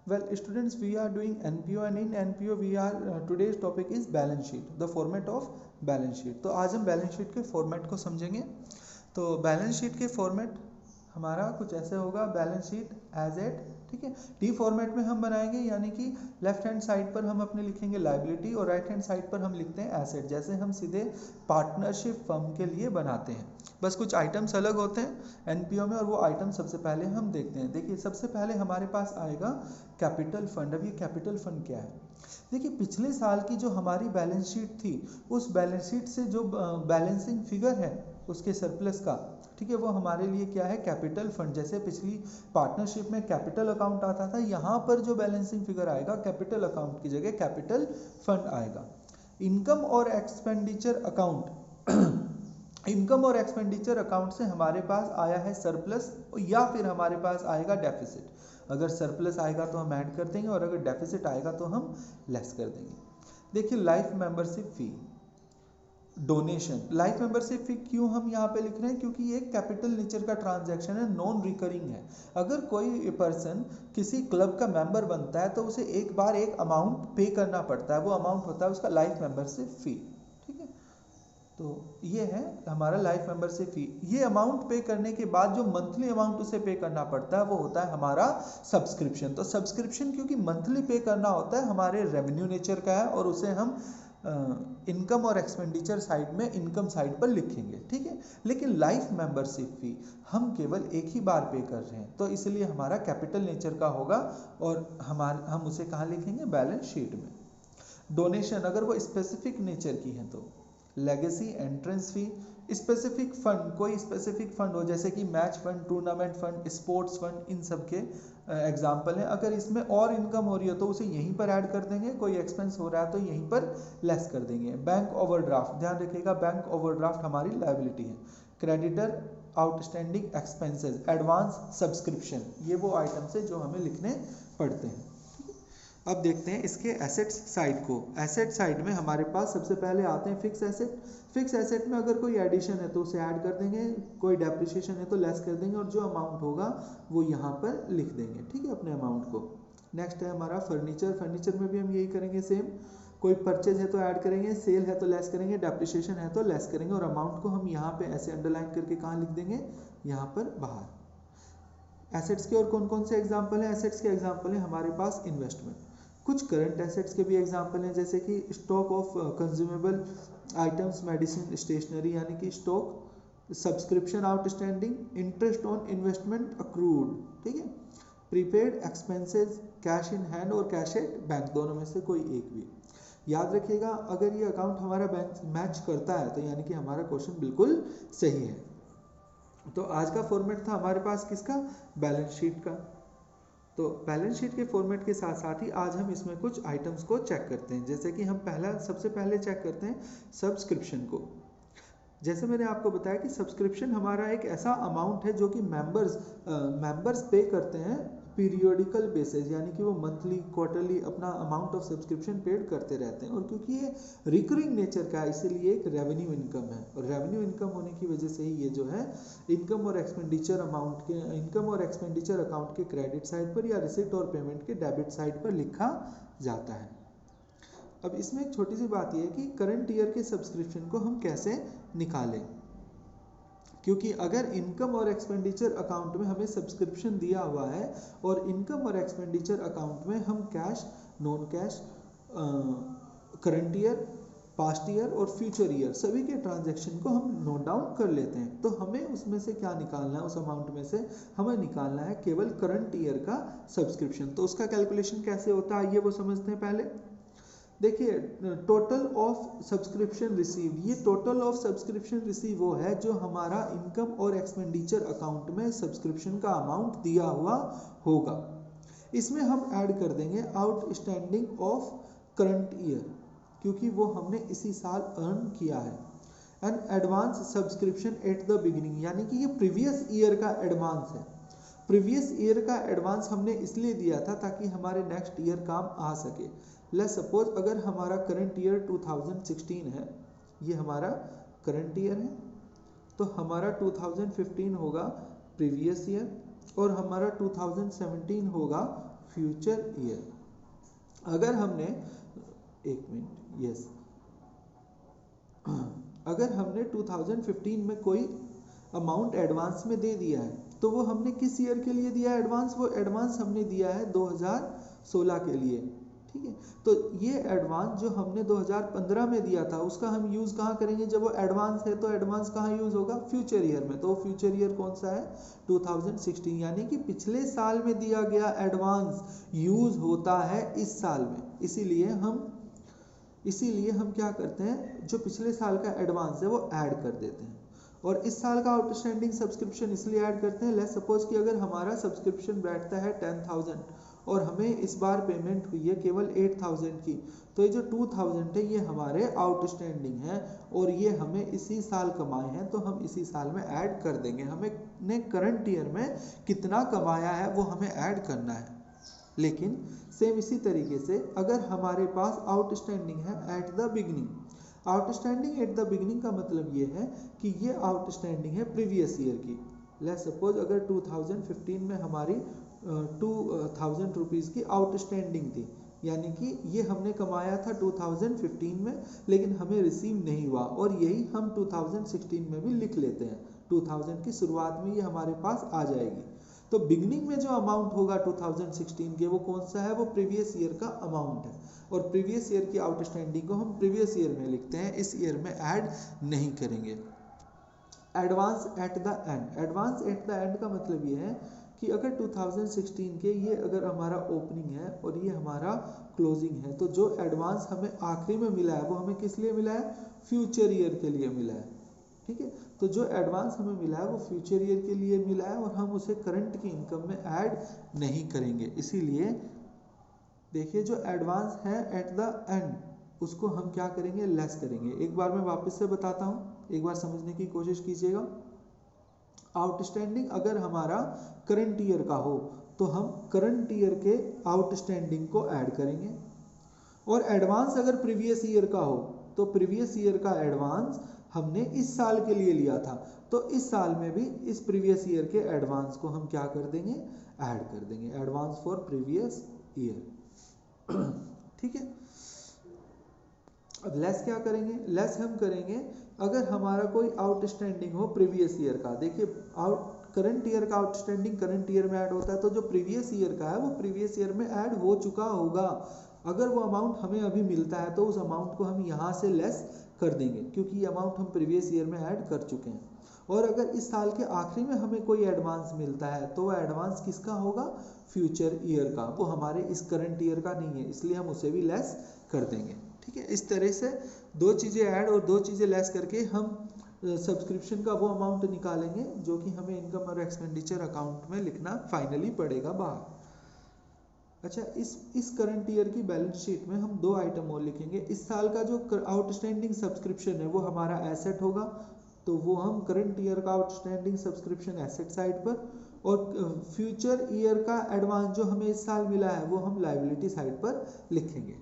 Well, students, we are doing NPO and in NPO we are today's topic is balance sheet, the format of balance sheet. तो आज हम balance sheet के format को समझेंगे। तो balance sheet के format हमारा कुछ ऐसे होगा, बैलेंस शीट एज एट, ठीक है। टी फॉर्मेट में हम बनाएंगे, यानी कि लेफ्ट हैंड साइड पर हम अपने लिखेंगे लाइबिलिटी और राइट हैंड साइड पर हम लिखते हैं एसेट, जैसे हम सीधे पार्टनरशिप फर्म के लिए बनाते हैं। बस कुछ आइटम्स अलग होते हैं एनपीओ में, और वो आइटम सबसे पहले हम देखते हैं। देखिए, सबसे पहले हमारे पास आएगा कैपिटल फंड। अब ये कैपिटल फंड क्या है? देखिए, पिछले साल की जो हमारी बैलेंस शीट थी, उस बैलेंस शीट से जो बैलेंसिंग फिगर है उसके सरप्लस का, ठीक है, वो हमारे लिए क्या है? Capital fund. जैसे पिछली पार्टनरशिप में कैपिटल अकाउंट आता था, यहाँ पर जो बैलेंसिंग फिगर आएगा कैपिटल अकाउंट की जगह कैपिटल फंड आएगा। इनकम और एक्सपेंडिचर अकाउंट इनकम और एक्सपेंडिचर अकाउंट से हमारे पास आया है सरप्लस, या फिर हमारे पास आएगा डेफिसिट। अगर सरप्लस आएगा तो हम ऐड कर देंगे, और अगर डेफिसिट आएगा तो हम लेस कर देंगे। देखिए, life membership fee, donation. Life membership fee क्यों हम यहाँ पे लिख रहे हैं? क्योंकि ये कैपिटल नेचर का ट्रांजैक्शन है, नॉन रिकरिंग है। अगर कोई पर्सन किसी क्लब का मेंबर बनता है तो उसे एक बार एक अमाउंट पे करना पड़ता है, वो अमाउंट होता है उसका लाइफ मेंबरशिप फी, ठीक है। तो ये है हमारा लाइफ मेंबरशिप फी। ये अमाउंट पे करने के बाद जो मंथली अमाउंट उसे पे करना पड़ता है वो होता है हमारा सब्सक्रिप्शन। तो सब्सक्रिप्शन क्योंकि मंथली पे करना होता है, हमारे रेवेन्यू नेचर का है, और उसे हम इनकम और एक्सपेंडिचर साइड में इनकम साइड पर लिखेंगे, ठीक है। लेकिन लाइफ मेंबरशिप फी हम केवल एक ही बार पे कर रहे हैं, तो इसलिए हमारा कैपिटल नेचर का होगा, और हम उसे कहाँ लिखेंगे? बैलेंस शीट में। डोनेशन अगर वो स्पेसिफिक नेचर की है तो। Legacy, entrance fee, specific fund, कोई स्पेसिफिक फंड हो जैसे कि match fund, tournament fund, sports fund, इन सब के एग्जाम्पल हैं। अगर इसमें और इनकम हो रही है तो उसे यहीं पर ऐड कर देंगे, कोई एक्सपेंस हो रहा है तो यहीं पर लेस कर देंगे। बैंक ओवरड्राफ्ट, ध्यान रखिएगा, बैंक ओवरड्राफ्ट हमारी लायबिलिटी है। Creditor outstanding expenses, advance subscription, ये वो आइटम्स है जो हमें लिखने पड़ते हैं। अब देखते हैं इसके एसेट्स साइड को। एसेट साइड में हमारे पास सबसे पहले आते हैं फिक्स एसेट। फिक्स एसेट में अगर कोई एडिशन है तो उसे ऐड कर देंगे, कोई डेप्रिसिएशन है तो लेस कर देंगे, और जो अमाउंट होगा वो यहाँ पर लिख देंगे, ठीक है, अपने अमाउंट को। नेक्स्ट है हमारा फर्नीचर। फर्नीचर में भी हम यही करेंगे, सेम। कोई परचेज है तो ऐड करेंगे, सेल है तो लेस करेंगे, डेप्रिसिएशन है तो लेस करेंगे, और अमाउंट को हम यहाँ पे ऐसे अंडरलाइन करके कहाँ लिख देंगे? यहाँ पर बाहर। एसेट्स के और कौन कौन से एग्जाम्पल हैं? एसेट्स के एग्जाम्पल हैं हमारे पास इन्वेस्टमेंट। कुछ करंट एसेट्स के भी एग्जाम्पल हैं, जैसे कि stock of consumable items, medicine, stationery, यानी कि stock. Subscription outstanding, interest on investment accrued, ठीक है। Prepaid expenses, cash in hand और कैश एट बैंक, दोनों में से कोई एक भी। याद रखिएगा, अगर ये अकाउंट हमारा बैंक मैच करता है तो यानी कि हमारा क्वेश्चन बिल्कुल सही है। तो आज का फॉर्मेट था हमारे पास किसका? बैलेंस शीट का। तो बैलेंस शीट के फॉर्मेट के साथ साथ ही आज हम इसमें कुछ आइटम्स को चेक करते हैं, जैसे कि हम सबसे पहले चेक करते हैं सब्सक्रिप्शन को। जैसे मैंने आपको बताया कि सब्सक्रिप्शन हमारा एक ऐसा अमाउंट है जो कि मेंबर्स पे करते हैं पीरियोडिकल बेसिस, यानी कि वो मंथली, क्वार्टरली अपना अमाउंट ऑफ सब्सक्रिप्शन पेड करते रहते हैं। और क्योंकि ये रिकरिंग नेचर का है, इसीलिए एक रेवेन्यू इनकम है, और रेवेन्यू इनकम होने की वजह से ही ये जो है इनकम और एक्सपेंडिचर अकाउंट के क्रेडिट साइड पर या रिसिप्ट और पेमेंट के डेबिट साइड पर लिखा जाता है। अब इसमें एक छोटी सी बात यह है कि करंट ईयर के सब्सक्रिप्शन को हम कैसे निकालें, क्योंकि अगर इनकम और एक्सपेंडिचर अकाउंट में हमें सब्सक्रिप्शन दिया हुआ है और इनकम और एक्सपेंडिचर अकाउंट में हम cash, non cash, current year, past year और फ्यूचर ईयर सभी के ट्रांजैक्शन को हम नोट डाउन कर लेते हैं, तो हमें उसमें से क्या निकालना है? उस अमाउंट में से हमें निकालना है केवल करंट ईयर का सब्सक्रिप्शन। तो उसका कैलकुलेशन कैसे होता है, ये वो समझते हैं पहले। देखिए, टोटल ऑफ सब्सक्रिप्शन रिसीव, ये टोटल ऑफ सब्सक्रिप्शन रिसीव वो है जो हमारा इनकम और एक्सपेंडिचर अकाउंट में सब्सक्रिप्शन का अमाउंट दिया हुआ होगा। इसमें हम ऐड कर देंगे आउटस्टैंडिंग ऑफ करंट ईयर, क्योंकि वो हमने इसी साल अर्न किया है। And advance subscription at the beginning, यानी कि ये प्रीवियस ईयर का एडवांस है। प्रीवियस ईयर का एडवांस हमने इसलिए दिया था ताकि हमारे नेक्स्ट ईयर काम आ सके। लेट्स सपोज अगर हमारा करंट ईयर 2016 है, ये हमारा करंट ईयर है, तो हमारा 2015 होगा प्रीवियस ईयर और हमारा 2017 होगा फ्यूचर ईयर। अगर हमने एक मिनट, यस, अगर हमने 2015 में कोई अमाउंट एडवांस में दे दिया है तो वो हमने किस ईयर के लिए दिया है एडवांस? वो एडवांस हमने दिया है 2016 के लिए, ठीक है। तो ये एडवांस जो हमने 2015 में दिया था उसका हम यूज़ कहाँ करेंगे? जब वो एडवांस है तो एडवांस कहाँ यूज़ होगा? फ्यूचर ईयर में। तो फ्यूचर ईयर कौन सा है? 2016, यानी कि पिछले साल में दिया गया एडवांस यूज़ होता है इस साल में। इसीलिए हम क्या करते हैं, जो पिछले साल का एडवांस है वो ऐड कर देते हैं। और इस साल का आउटस्टैंडिंग सब्सक्रिप्शन इसलिए ऐड करते हैं, लेट्स सपोज कि अगर हमारा सब्सक्रिप्शन बैठता है 10,000 और हमें इस बार पेमेंट हुई है केवल 8,000 की, तो ये जो 2,000 है ये हमारे आउटस्टैंडिंग है और ये हमें इसी साल कमाए हैं, तो हम इसी साल में ऐड कर देंगे। हमें करंट ईयर में कितना कमाया है वो हमें ऐड करना है। लेकिन सेम इसी तरीके से अगर हमारे पास आउटस्टैंडिंग है at the beginning, outstanding at the beginning का मतलब ये है कि ये आउटस्टैंडिंग है प्रीवियस ईयर की। लेट्स सपोज अगर 2015 में हमारी 2,000 रुपीज़ की आउटस्टैंडिंग थी, यानी कि ये हमने कमाया था 2015 में लेकिन हमें रिसीव नहीं हुआ, और यही हम 2016 में भी लिख लेते हैं। 2000 की शुरुआत में ये हमारे पास आ जाएगी। तो बिगनिंग में जो अमाउंट होगा 2016 के वो कौन सा है? वो प्रीवियस ईयर का अमाउंट है, और प्रीवियस ईयर की आउटस्टैंडिंग को हम प्रीवियस ईयर में लिखते हैं, इस ईयर में ऐड नहीं करेंगे। Advance at the end, advance at the end का मतलब ये है कि अगर 2016 के ये अगर हमारा ओपनिंग है और ये हमारा क्लोजिंग है, तो जो एडवांस हमें आखिरी में मिला है वो हमें किस लिए मिला है? फ्यूचर ईयर के लिए मिला है, ठीक है। तो जो एडवांस हमें मिला है वो फ्यूचर ईयर के लिए मिला है और हम उसे करंट की इनकम में ऐड नहीं करेंगे। इसीलिए देखिए जो एडवांस है एट द एंड उसको हम क्या करेंगे? लेस करेंगे। एक बार मैं वापस से बताता हूँ, एक बार समझने की कोशिश कीजिएगा। आउटस्टैंडिंग अगर हमारा करंट ईयर का हो तो हम करंट ईयर के आउटस्टैंडिंग को ऐड करेंगे, और एडवांस अगर प्रीवियस ईयर का हो तो प्रीवियस ईयर का एडवांस हमने इस साल के लिए लिया था, तो इस साल में भी इस प्रीवियस ईयर के एडवांस को हम क्या कर देंगे? ऐड कर देंगे, एडवांस फॉर प्रीवियस ईयर, ठीक है। अब लेस क्या करेंगे? लेस हम करेंगे अगर हमारा कोई आउटस्टैंडिंग हो प्रीवियस ईयर का। देखिए करंट ईयर का आउटस्टैंडिंग करंट ईयर में ऐड होता है, तो जो प्रीवियस ईयर का है वो प्रीवियस ईयर में ऐड हो चुका होगा। अगर वो अमाउंट हमें अभी मिलता है तो उस अमाउंट को हम यहाँ से लेस कर देंगे, क्योंकि ये अमाउंट हम प्रीवियस ईयर में ऐड कर चुके हैं। और अगर इस साल के आखिरी में हमें कोई एडवांस मिलता है तो वो एडवांस किसका होगा? फ्यूचर ईयर का, वो हमारे इस करंट ईयर का नहीं है, इसलिए हम उसे भी लेस कर देंगे, ठीक है। इस तरह से दो चीज़ें ऐड और दो चीज़ें लेस करके हम सब्सक्रिप्शन का वो अमाउंट निकालेंगे जो कि हमें इनकम और एक्सपेंडिचर अकाउंट में लिखना फाइनली पड़ेगा बाहर। अच्छा, इस करंट ईयर की बैलेंस शीट में हम दो आइटम और लिखेंगे। इस साल का जो आउटस्टैंडिंग सब्सक्रिप्शन है वो हमारा एसेट होगा, तो वो हम करंट ईयर का आउटस्टैंडिंग सब्सक्रिप्शन एसेट साइड पर, और फ्यूचर ईयर का एडवांस जो हमें इस साल मिला है वो हम लायबिलिटी साइड पर लिखेंगे।